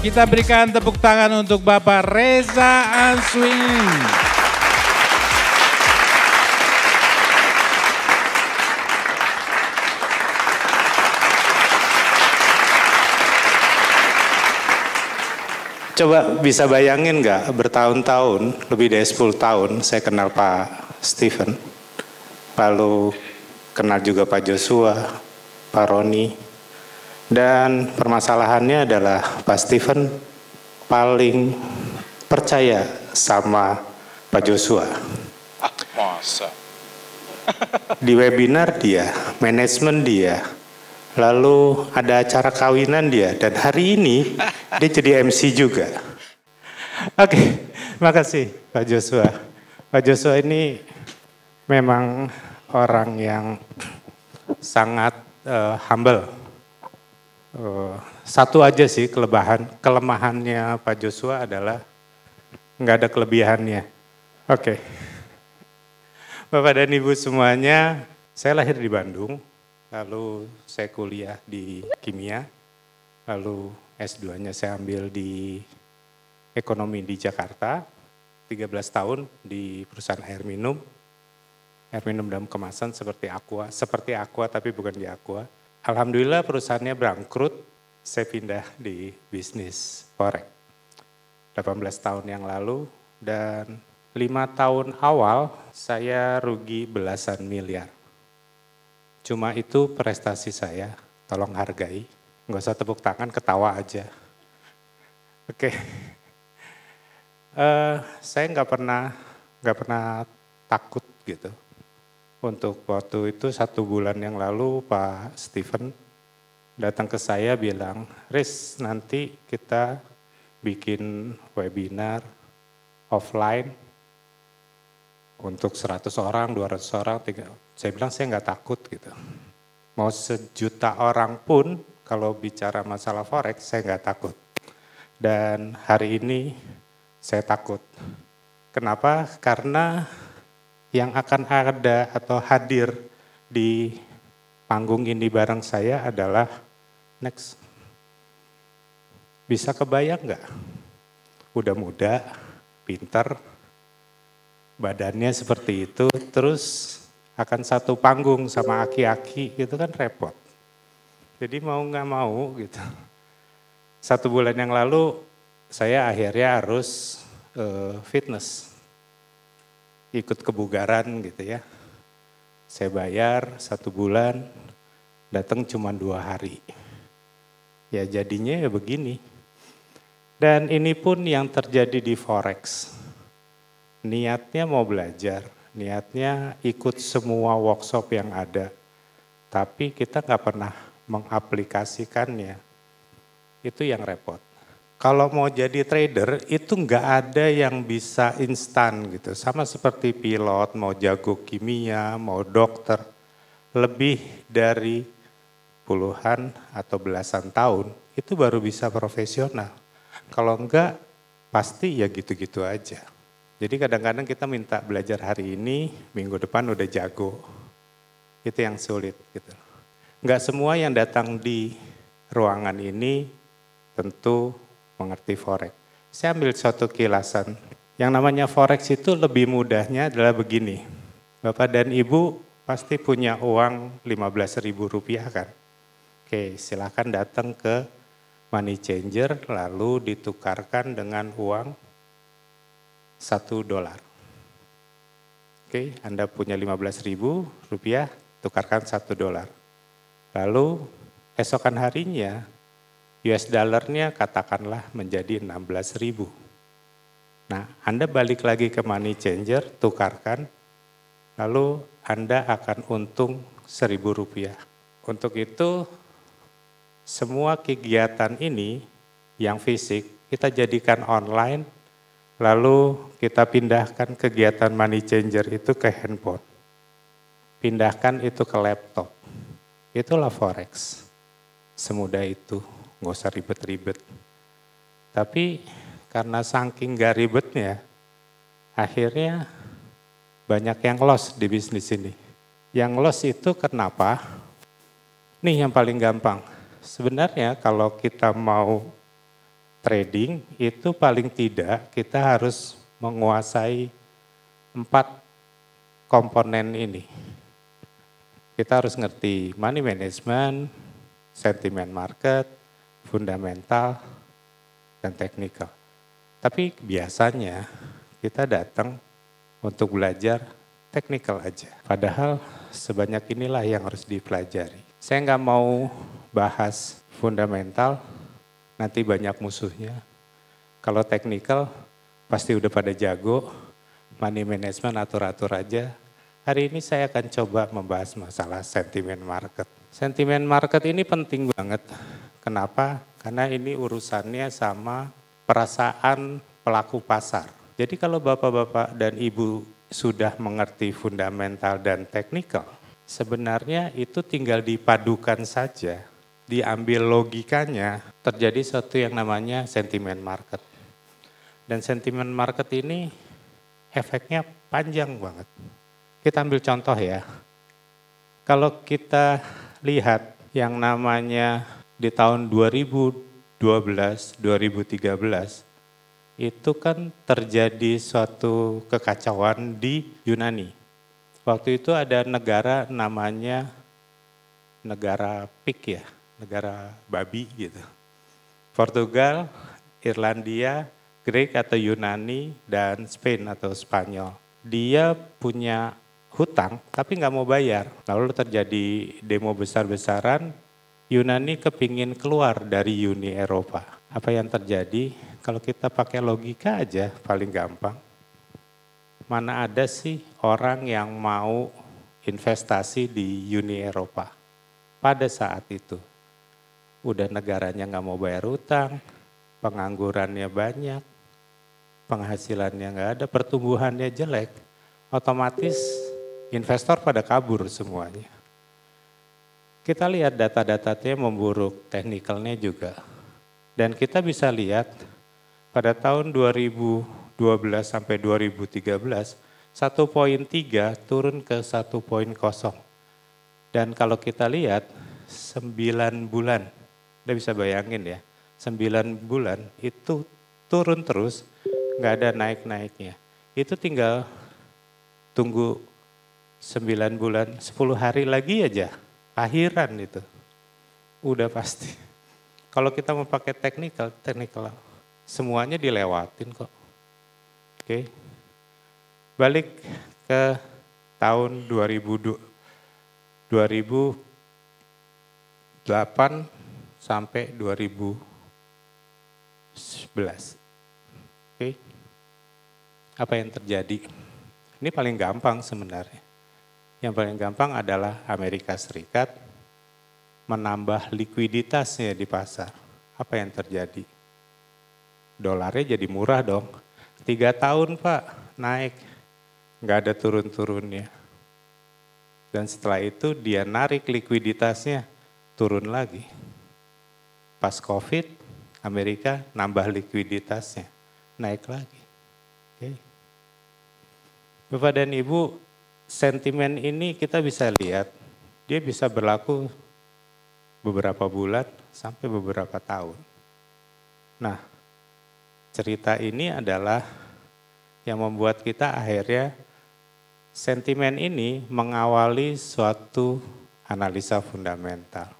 Kita berikan tepuk tangan untuk Bapak Reza Answin. Coba bisa bayangin nggak bertahun-tahun, lebih dari 10 tahun saya kenal Pak Stephen. Lalu kenal juga Pak Joshua, Pak Roni. Dan permasalahannya adalah Pak Stephen paling percaya sama Pak Joshua. Masa? Di webinar dia, manajemen dia, lalu ada acara kawinan dia, dan hari ini dia jadi MC juga. Oke, makasih Pak Joshua. Pak Joshua ini memang orang yang sangat humble. Satu aja sih kelemahannya Pak Joshua adalah nggak ada kelebihannya. Oke. Bapak dan Ibu semuanya, saya lahir di Bandung, lalu saya kuliah di kimia, lalu S2-nya saya ambil di ekonomi di Jakarta, 13 tahun di perusahaan air minum dalam kemasan seperti Aqua tapi bukan di Aqua. Alhamdulillah perusahaannya bangkrut, saya pindah di bisnis forex 18 tahun yang lalu, dan 5 tahun awal saya rugi belasan miliar. Cuma itu prestasi saya, tolong hargai, nggak usah tepuk tangan, ketawa aja. Oke, saya nggak pernah takut gitu. Untuk waktu itu 1 bulan yang lalu Pak Stephen datang ke saya bilang, Riz nanti kita bikin webinar offline untuk 100 orang, 200 orang, 3. Saya bilang saya nggak takut gitu. Mau 1.000.000 orang pun kalau bicara masalah forex saya nggak takut. Dan hari ini saya takut. Kenapa? Karena yang akan ada atau hadir di panggung ini bareng saya adalah next. Bisa kebayang nggak? Udah muda, pinter, badannya seperti itu, terus akan satu panggung sama aki-aki, gitu kan repot. Jadi mau nggak mau gitu. 1 bulan yang lalu saya akhirnya harus fitness. Ikut kebugaran gitu ya. Saya bayar 1 bulan, datang cuma 2 hari. Ya jadinya ya begini. Dan ini pun yang terjadi di forex. Niatnya mau belajar, niatnya ikut semua workshop yang ada. Tapi kita nggak pernah mengaplikasikannya. Itu yang repot. Kalau mau jadi trader itu nggak ada yang bisa instan gitu. Sama seperti pilot, mau jago kimia, mau dokter. Lebih dari puluhan atau belasan tahun itu baru bisa profesional. Kalau enggak pasti ya gitu-gitu aja. Jadi kadang-kadang kita minta belajar hari ini, minggu depan udah jago. Itu yang sulit gitu. Enggak semua yang datang di ruangan ini tentu mengerti forex. Saya ambil suatu kilasan. Yang namanya forex itu lebih mudahnya adalah begini. Bapak dan Ibu pasti punya uang Rp15.000 kan? Oke, silakan datang ke money changer lalu ditukarkan dengan uang $1. Oke, Anda punya Rp15.000, tukarkan $1. Lalu esokan harinya US dollarnya katakanlah menjadi 16.000. Nah, Anda balik lagi ke money changer, tukarkan, lalu Anda akan untung Rp1.000. Untuk itu, semua kegiatan ini yang fisik kita jadikan online, lalu kita pindahkan kegiatan money changer itu ke handphone. Pindahkan itu ke laptop. Itulah Forex. Semudah itu, nggak usah ribet-ribet. Tapi karena saking gak ribetnya, akhirnya banyak yang loss di bisnis ini. Yang loss itu kenapa? Nih yang paling gampang. Sebenarnya kalau kita mau trading, itu paling tidak kita harus menguasai 4 komponen ini. Kita harus ngerti money management, sentiment market, fundamental, dan technical. Tapi biasanya kita datang untuk belajar technical aja. Padahal sebanyak inilah yang harus dipelajari. Saya nggak mau bahas fundamental, nanti banyak musuhnya. Kalau technical pasti udah pada jago, money management atur-atur aja. Hari ini saya akan coba membahas masalah sentiment market. Sentiment market ini penting banget. Kenapa? Karena ini urusannya sama perasaan pelaku pasar. Jadi kalau bapak-bapak dan ibu sudah mengerti fundamental dan teknikal, sebenarnya itu tinggal dipadukan saja, diambil logikanya, terjadi sesuatu yang namanya sentiment market. Dan sentiment market ini efeknya panjang banget. Kita ambil contoh ya, kalau kita lihat yang namanya di tahun 2012, 2013, itu kan terjadi suatu kekacauan di Yunani. Waktu itu ada negara namanya negara pig ya, negara babi gitu. Portugal, Irlandia, Greek atau Yunani, dan Spain atau Spanyol. Dia punya hutang tapi nggak mau bayar. Lalu terjadi demo besar-besaran, Yunani kepingin keluar dari Uni Eropa. Apa yang terjadi? Kalau kita pakai logika aja paling gampang. Mana ada sih orang yang mau investasi di Uni Eropa pada saat itu? Udah negaranya nggak mau bayar hutang, penganggurannya banyak, penghasilannya nggak ada, pertumbuhannya jelek, otomatis investor pada kabur semuanya. Kita lihat data-datanya memburuk, teknikalnya juga. Dan kita bisa lihat pada tahun 2012 sampai 2013, 1,3 turun ke 1,0. Dan kalau kita lihat 9 bulan, Anda bisa bayangin ya, 9 bulan itu turun terus, nggak ada naik-naiknya. Itu tinggal tunggu 9 bulan, 10 hari lagi aja, akhiran itu. Udah pasti. Kalau kita mau pakai teknikal, semuanya dilewatin kok. Oke. Balik ke tahun 2008 sampai 2011. Oke. Apa yang terjadi? Ini paling gampang sebenarnya. Yang paling gampang adalah Amerika Serikat menambah likuiditasnya di pasar. Apa yang terjadi? Dolarnya jadi murah dong. 3 tahun Pak naik, nggak ada turun-turunnya. Dan setelah itu dia narik likuiditasnya, turun lagi. Pas COVID, Amerika nambah likuiditasnya, naik lagi. Oke. Bapak dan Ibu, sentimen ini kita bisa lihat, dia bisa berlaku beberapa bulan sampai beberapa tahun. Nah, cerita ini adalah yang membuat kita akhirnya sentimen ini mengawali suatu analisa fundamental.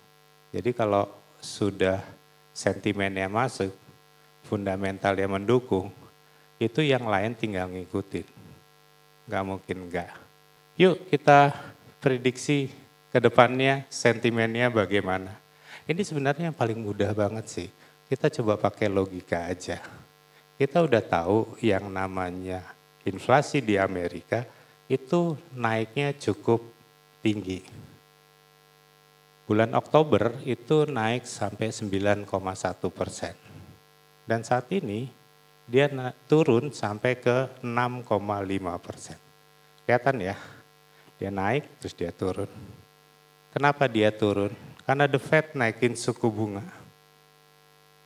Jadi kalau sudah sentimennya masuk, fundamental yang mendukung, itu yang lain tinggal ngikutin. Nggak mungkin enggak. Yuk kita prediksi ke depannya sentimennya bagaimana. Ini sebenarnya yang paling mudah banget sih. Kita coba pakai logika aja. kita udah tahu yang namanya inflasi di Amerika itu naiknya cukup tinggi. Bulan Oktober itu naik sampai 9,1%. Dan saat ini dia turun sampai ke 6,5%. Kelihatan ya, dia naik terus dia turun. Kenapa dia turun? Karena The Fed naikin suku bunga.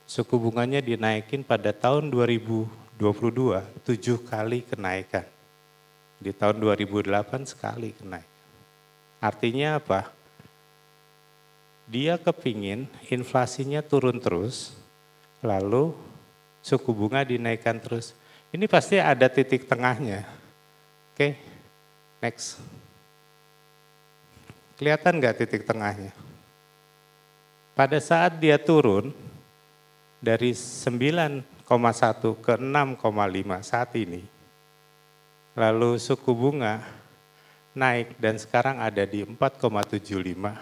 Suku bunganya dinaikin pada tahun 2022, 7 kali kenaikan. Di tahun 2008 sekali kenaikan. Artinya apa? Dia kepingin inflasinya turun terus, lalu suku bunga dinaikkan terus. Ini pasti ada titik tengahnya. Oke, next. Kelihatan nggak titik tengahnya? Pada saat dia turun, dari 9,1 ke 6,5 saat ini, lalu suku bunga naik dan sekarang ada di 4,75,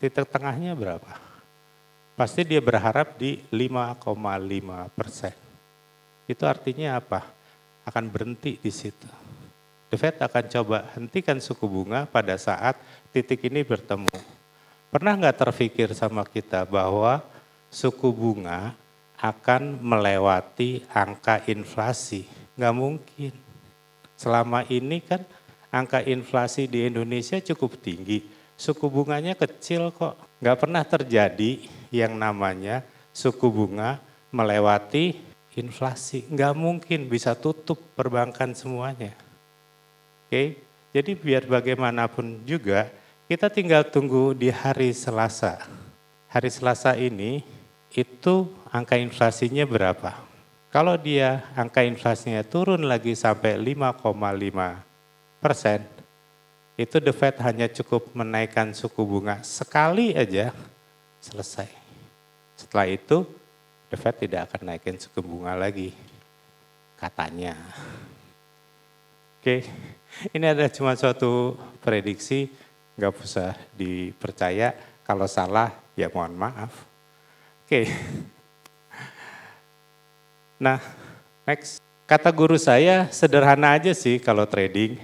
titik tengahnya berapa? Pasti dia berharap di 5,5%. Itu artinya apa? Akan berhenti di situ. The Fed akan coba hentikan suku bunga pada saat titik ini bertemu. Pernah nggak terpikir sama kita bahwa suku bunga akan melewati angka inflasi? Nggak mungkin. Selama ini kan angka inflasi di Indonesia cukup tinggi. Suku bunganya kecil kok. Nggak pernah terjadi yang namanya suku bunga melewati inflasi. Nggak mungkin bisa tutup perbankan semuanya. Oke, jadi biar bagaimanapun juga kita tinggal tunggu di hari Selasa. Hari Selasa ini itu angka inflasinya berapa? Kalau dia angka inflasinya turun lagi sampai 5,5%, itu The Fed hanya cukup menaikkan suku bunga sekali aja, selesai. Setelah itu The Fed tidak akan naikin suku bunga lagi, katanya. Oke, ini ada cuma suatu prediksi, nggak usah dipercaya. Kalau salah ya mohon maaf. Oke. Nah, next. Kata guru saya sederhana aja sih kalau trading.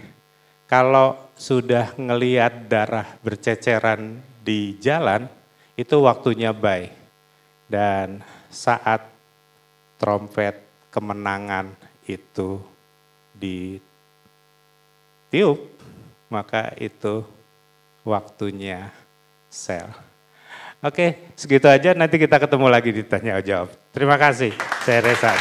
Kalau sudah ngelihat darah berceceran di jalan, itu waktunya buy. Dan saat trompet kemenangan itu ditiup, maka itu waktunya sell. Oke, segitu aja, nanti kita ketemu lagi di Tanya Jawab. Terima kasih, saya Reza.